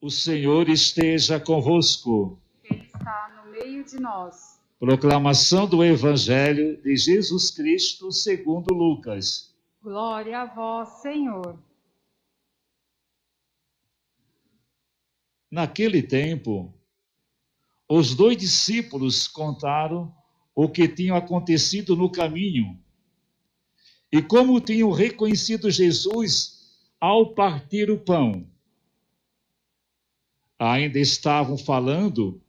O Senhor esteja convosco. Ele está no meio de nós. Proclamação do Evangelho de Jesus Cristo segundo Lucas. Glória a vós, Senhor. Naquele tempo, os 2 discípulos contaram o que tinha acontecido no caminho e como tinham reconhecido Jesus ao partir o pão. Ainda estavam falando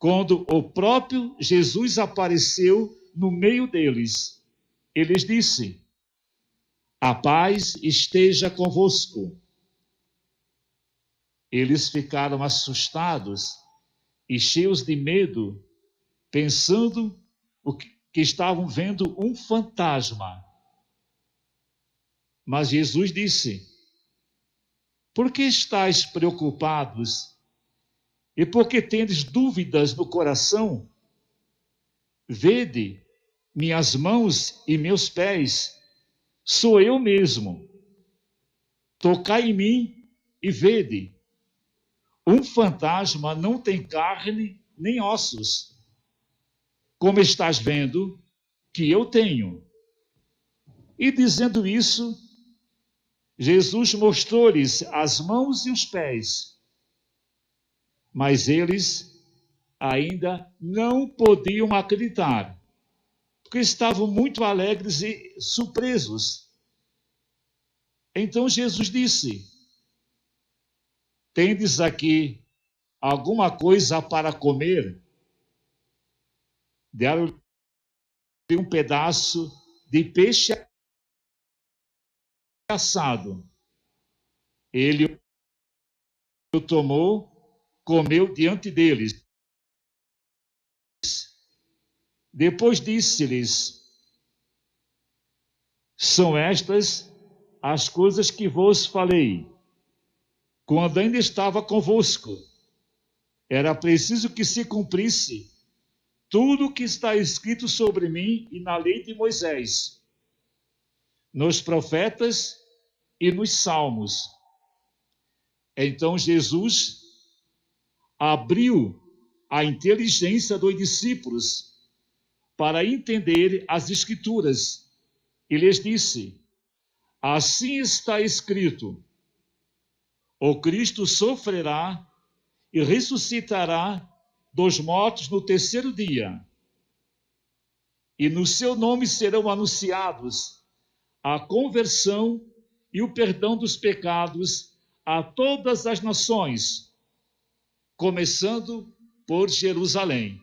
quando o próprio Jesus apareceu no meio deles. Ele lhes disse: "A paz esteja convosco." Eles ficaram assustados e cheios de medo, pensando que estavam vendo um fantasma. Mas Jesus disse: "Por que estáis preocupados? E por que tendes dúvidas no coração? Vede minhas mãos e meus pés, sou eu mesmo. Tocai em mim e vede. Um fantasma não tem carne nem ossos, como estás vendo que eu tenho." E dizendo isso, Jesus mostrou-lhes as mãos e os pés. Mas eles ainda não podiam acreditar, porque estavam muito alegres e surpresos. Então Jesus disse: "Tendes aqui alguma coisa para comer?" Deram-lhe um pedaço de peixe assado. Ele o tomou, comeu diante deles. Depois disse-lhes: "São estas as coisas que vos falei, quando ainda estava convosco. Era preciso que se cumprisse tudo o que está escrito sobre mim e na lei de Moisés, nos profetas e nos salmos." Então Jesus abriu a inteligência dos discípulos para entender as Escrituras e lhes disse: "Assim está escrito: o Cristo sofrerá e ressuscitará dos mortos no terceiro dia, e no seu nome serão anunciados a conversão e o perdão dos pecados a todas as nações, começando por Jerusalém."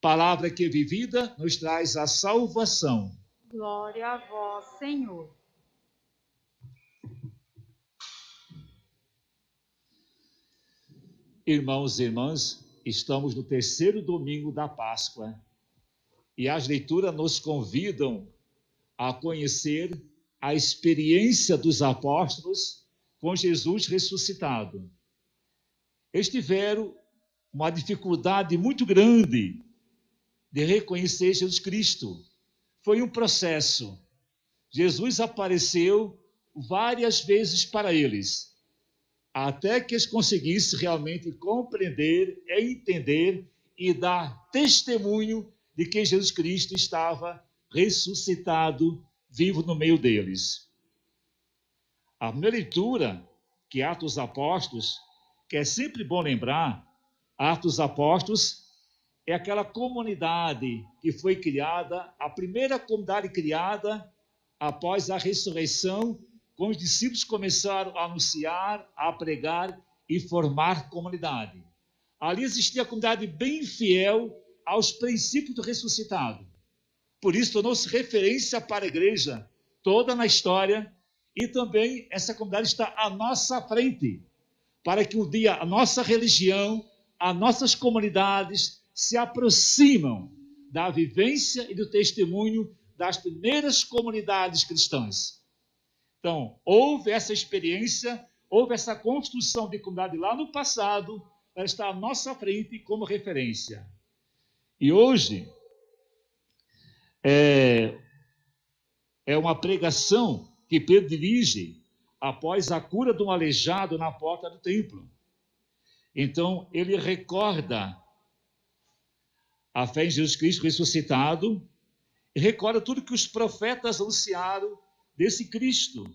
Palavra que vivida nos traz a salvação. Glória a vós, Senhor. Irmãos e irmãs, estamos no terceiro domingo da Páscoa e as leituras nos convidam a conhecer a experiência dos apóstolos com Jesus ressuscitado. Eles tiveram uma dificuldade muito grande de reconhecer Jesus Cristo. Foi um processo. Jesus apareceu várias vezes para eles, até que eles conseguissem realmente compreender, entender e dar testemunho de que Jesus Cristo estava ressuscitado, vivo no meio deles. A primeira leitura, que é Atos dos Apóstolos, que é sempre bom lembrar, Atos dos Apóstolos é aquela comunidade que foi criada, a primeira comunidade criada após a ressurreição, quando os discípulos começaram a anunciar, a pregar e formar comunidade. Ali existia a comunidade bem fiel aos princípios do ressuscitado. Por isso tornou-se referência para a igreja toda na história, e também essa comunidade está à nossa frente, para que um dia a nossa religião, as nossas comunidades se aproximam da vivência e do testemunho das primeiras comunidades cristãs. Então, houve essa experiência, houve essa construção de comunidade lá no passado, ela está à nossa frente como referência. E hoje é uma pregação que Pedro dirige após a cura de um aleijado na porta do templo. Então, ele recorda a fé em Jesus Cristo ressuscitado e recorda tudo que os profetas anunciaram desse Cristo.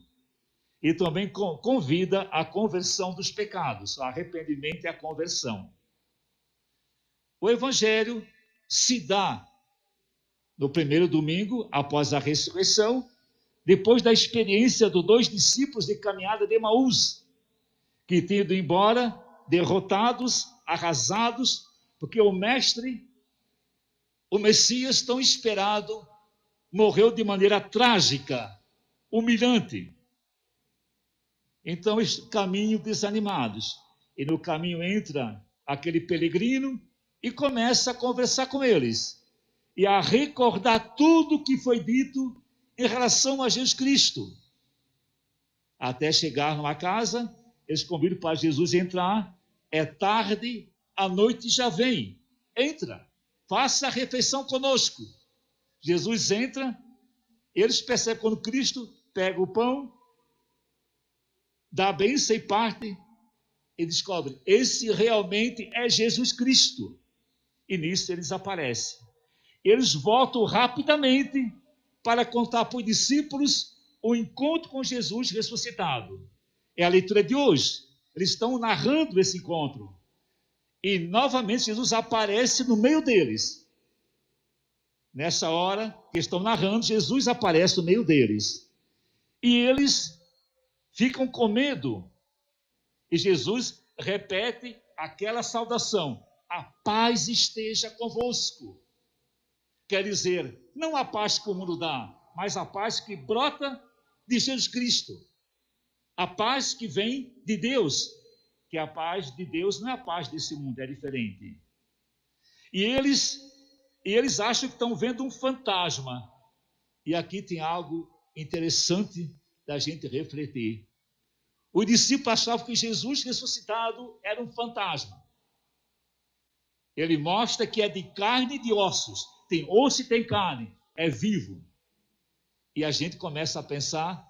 E também convida a conversão dos pecados, o arrependimento e a conversão. O evangelho se dá no primeiro domingo, após a ressurreição, depois da experiência dos 2 discípulos de caminhada de Emaús, que tinham ido embora, derrotados, arrasados, porque o mestre, o Messias tão esperado, morreu de maneira trágica, humilhante. Então, eles caminham desanimados. E no caminho entra aquele peregrino e começa a conversar com eles. E a recordar tudo o que foi dito em relação a Jesus Cristo. Até chegar numa casa, eles convidam para Jesus entrar. É tarde, a noite já vem. Entra, faça a refeição conosco. Jesus entra, eles percebem quando Cristo pega o pão, dá a bênção e parte, e descobre, esse realmente é Jesus Cristo. E nisso eles aparecem. Eles voltam rapidamente para contar para os discípulos o encontro com Jesus ressuscitado. É a leitura de hoje. Eles estão narrando esse encontro. E novamente Jesus aparece no meio deles. Nessa hora que estão narrando, Jesus aparece no meio deles. E eles ficam com medo. E Jesus repete aquela saudação: a paz esteja convosco. Quer dizer, não a paz que o mundo dá, mas a paz que brota de Jesus Cristo. A paz que vem de Deus, que a paz de Deus não é a paz desse mundo, é diferente. E eles acham que estão vendo um fantasma. E aqui tem algo interessante da gente refletir. Os discípulos achavam que Jesus ressuscitado era um fantasma. Ele mostra que é de carne e de ossos. Tem osso e tem carne. É vivo. E a gente começa a pensar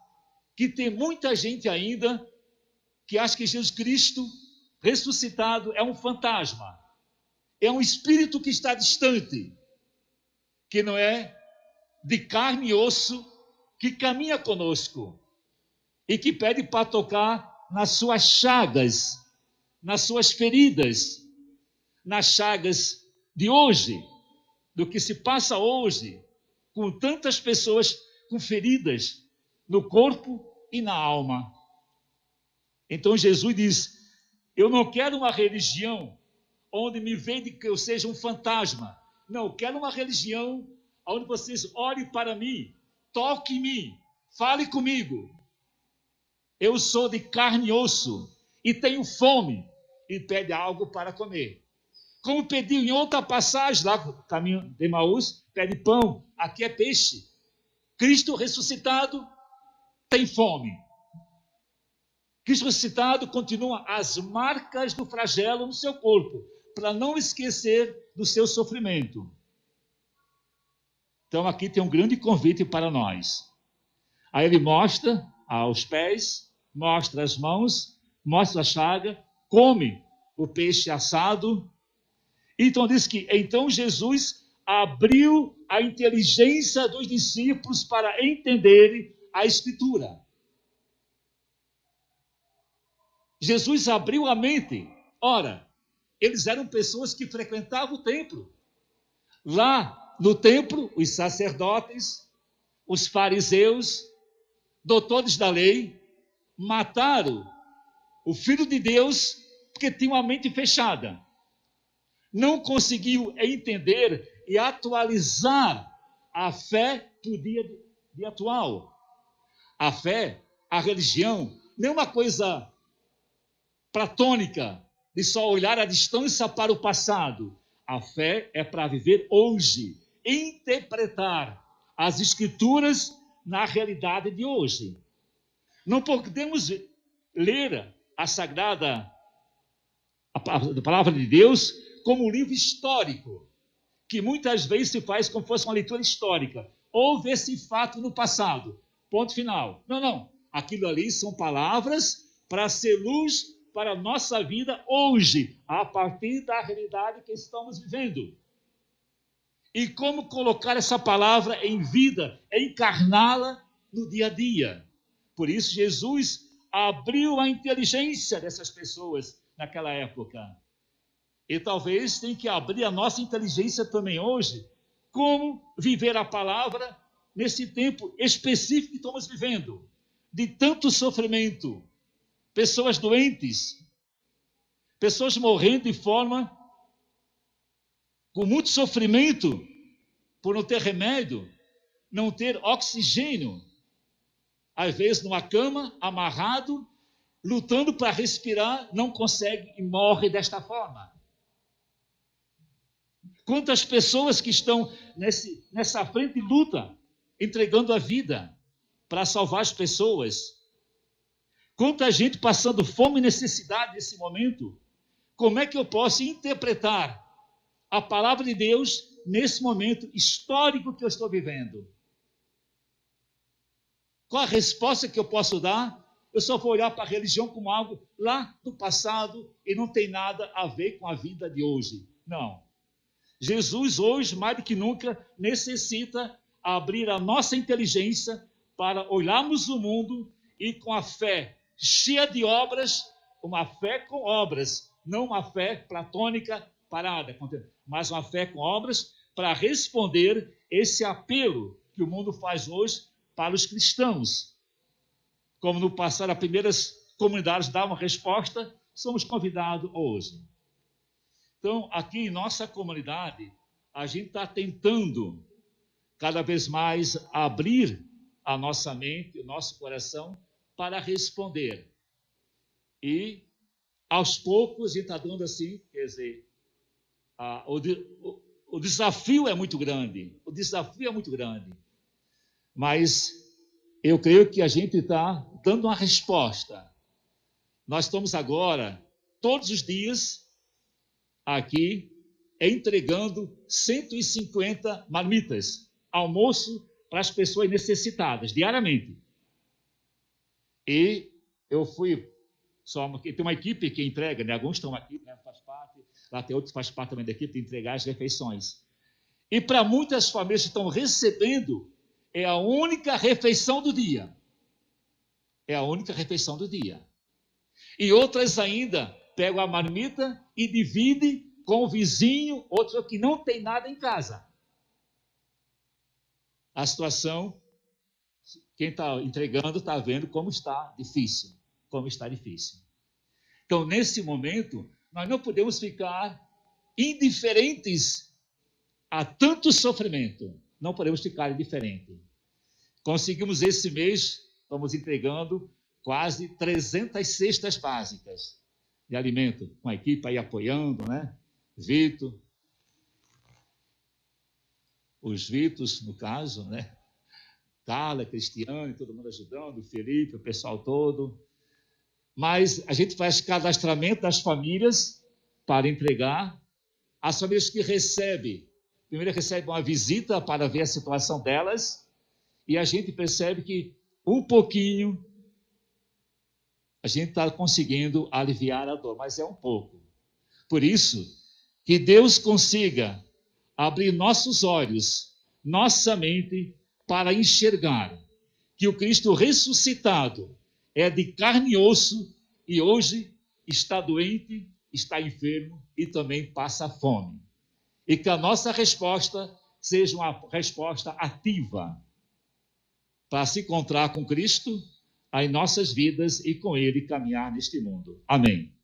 que tem muita gente ainda que acha que Jesus Cristo ressuscitado é um fantasma. É um espírito que está distante. Que não é de carne e osso, que caminha conosco. E que pede para tocar nas suas chagas, nas suas feridas, nas chagas de hoje, do que se passa hoje, com tantas pessoas com feridas no corpo e na alma. Então Jesus diz: eu não quero uma religião onde me vende que eu seja um fantasma. Não, eu quero uma religião onde vocês olhem para mim, toquem em mim, fale comigo. Eu sou de carne e osso e tenho fome, e pede algo para comer. Como pediu em outra passagem, lá no caminho de Emaús, pede pão, aqui é peixe. Cristo ressuscitado tem fome. Cristo ressuscitado continua as marcas do flagelo no seu corpo, para não esquecer do seu sofrimento. Então aqui tem um grande convite para nós. Aí ele mostra aos pés, mostra as mãos, mostra a chaga, come o peixe assado. Então diz que então Jesus abriu a inteligência dos discípulos para entenderem a Escritura. Jesus abriu a mente. Ora, eles eram pessoas que frequentavam o templo. Lá no templo, os sacerdotes, os fariseus, doutores da lei, mataram o Filho de Deus porque tinham a mente fechada. Não conseguiu entender e atualizar a fé para o dia atual. A fé, a religião, não é uma coisa platônica, de só olhar à distância para o passado. A fé é para viver hoje, interpretar as Escrituras na realidade de hoje. Não podemos ler a Sagrada a Palavra de Deus como um livro histórico, que muitas vezes se faz como se fosse uma leitura histórica. Houve esse fato no passado, ponto final. Não. aquilo ali são palavras para ser luz para a nossa vida hoje, a partir da realidade que estamos vivendo. E como colocar essa palavra em vida, encarná-la no dia a dia. Por isso, Jesus abriu a inteligência dessas pessoas naquela época. E talvez tenha que abrir a nossa inteligência também hoje, como viver a palavra nesse tempo específico que estamos vivendo, de tanto sofrimento, pessoas doentes, pessoas morrendo de forma com muito sofrimento por não ter remédio, não ter oxigênio, às vezes numa cama, amarrado, lutando para respirar, não consegue e morre desta forma. Quantas pessoas que estão nessa frente de luta, entregando a vida para salvar as pessoas. Quanta gente passando fome e necessidade nesse momento. Como é que eu posso interpretar a palavra de Deus nesse momento histórico que eu estou vivendo? Qual a resposta que eu posso dar? Eu só vou olhar para a religião como algo lá do passado e não tem nada a ver com a vida de hoje. Não. Jesus hoje, mais do que nunca, necessita abrir a nossa inteligência para olharmos o mundo e com a fé cheia de obras, uma fé com obras, não uma fé platônica parada, mas uma fé com obras para responder esse apelo que o mundo faz hoje para os cristãos. Como no passado, as primeiras comunidades davam resposta, somos convidados hoje. Então, aqui em nossa comunidade, a gente está tentando cada vez mais abrir a nossa mente, o nosso coração, para responder. E, aos poucos, a gente está dando assim, quer dizer, o desafio é muito grande, mas eu creio que a gente está dando uma resposta. Nós estamos agora, todos os dias, aqui, entregando 150 marmitas, almoço para as pessoas necessitadas, diariamente. E eu fui, tem uma equipe que entrega, né? Alguns estão aqui, né? Faz parte, lá tem outros que faz parte também da equipe de entregar as refeições. E para muitas famílias que estão recebendo, é a única refeição do dia. É a única refeição do dia. E outras ainda pegam a marmita e dividem com o vizinho, outro que não tem nada em casa. A situação, quem está entregando está vendo como está difícil. Então, nesse momento, nós não podemos ficar indiferentes a tanto sofrimento. Não podemos ficar indiferentes. Conseguimos esse mês, estamos entregando quase 300 cestas básicas de alimento, com a equipe aí apoiando, né? Vitor, os Vitos, no caso, né? Carla, Cristiane, todo mundo ajudando, o Felipe, o pessoal todo. Mas a gente faz cadastramento das famílias para entregar. As famílias que recebem, primeiro recebem uma visita para ver a situação delas, e a gente percebe que um pouquinho a gente está conseguindo aliviar a dor, mas é um pouco. Por isso, que Deus consiga abrir nossos olhos, nossa mente, para enxergar que o Cristo ressuscitado é de carne e osso e hoje está doente, está enfermo e também passa fome. E que a nossa resposta seja uma resposta ativa para se encontrar com Cristo em nossas vidas e com Ele caminhar neste mundo. Amém.